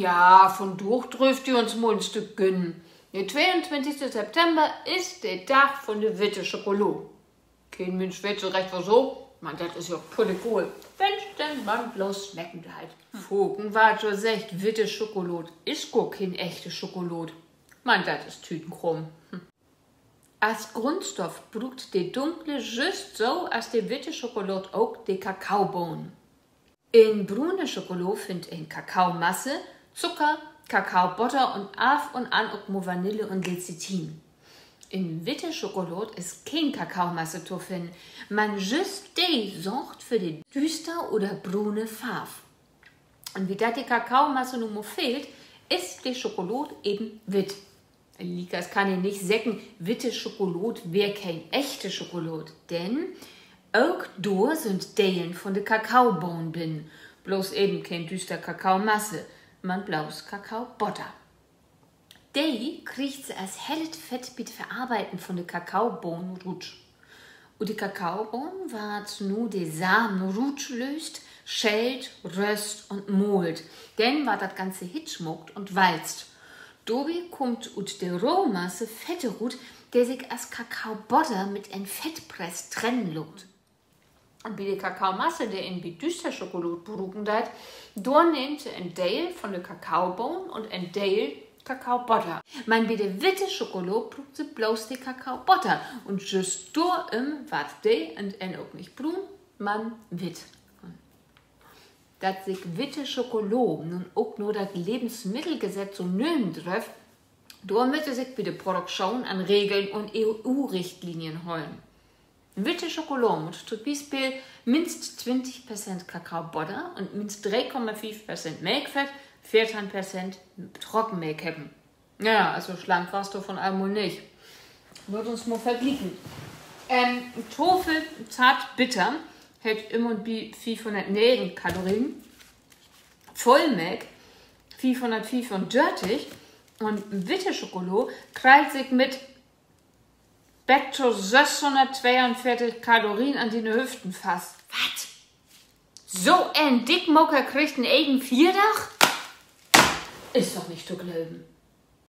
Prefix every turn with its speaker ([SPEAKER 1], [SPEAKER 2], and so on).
[SPEAKER 1] Ja, von durch dürft ihr uns mal ein Stück gönnen. Der 22. September ist der Tag von der Witte Schokolade. Kein Mensch weiß so recht wieso. Man, das ist ja pulle cool. Wenn's denn man bloß schmecken bleibt. Fogen war schon sagt, Witte Schokolade ist gar kein echte Schokolade. Man, das ist Tütenkrumm. Als Grundstoff braucht die dunkle just so als die Witte Schokolade auch die Kakaobohnen. In brune Schokolade findet in Kakaomasse, Zucker, Kakaobutter und af und an auch nur Vanille und Lecithin. In witte Schokolade ist kein Kakaomasse zu finden. Man just die sorgt für die düster oder brune Farbe. Und wie da die Kakaomasse nun mal fehlt, ist die Schokolade eben witt. Likas kann ich nicht sagen, witte Schokolade wäre kein echte Schokolade, denn auch da sind Dellen von der Kakaobohnen bin, bloß eben kein düster Kakaomasse, man bloß Kakaobutter. Die kriegt sie als helles Fett mit Verarbeiten von der Kakaobohnen rutsch. Und die Kakaobohnen wird nur die Samen rutsch löst, schält, röst und mohlt, denn war das Ganze hitschmuckt und walzt. Dabei kommt ut der Rohmasse fette Rut, der sich als Kakaobutter mit ein Fettpress trennen lässt. Und bei der Kakaomasse, der in die düster Schokolade berufen hat, da nimmt sie ein Teil von der Kakaobohnen und ein Teil Kakaobutter. Man bei der witte Schokolade braucht sie bloß die Kakaobutter. Und just da wat die und ein auch nicht brun, man witt. Dass sich witte Schokolade nun auch nur das Lebensmittelgesetz so nehmen darf, da müsste sich bei der Produktion an Regeln und EU-Richtlinien holen. Witte Schokolade muss zum Beispiel mindestens 20% Kakaobutter und mindestens 3,5% Milchfett, 14% Trockenmilch haben. Ja, also schlank warst du von allem nicht. Wird uns mal verglichen. Tofu, zart, bitter, hat immer und 500 Kalorien. Vollmilch, 535 und witte Schokolade kreist sich mit bis zu 642 Kalorien an die Hüften fast. Was? So ein Dickmocker kriegt einen eigenen Vierdach? Ist doch nicht zu glauben.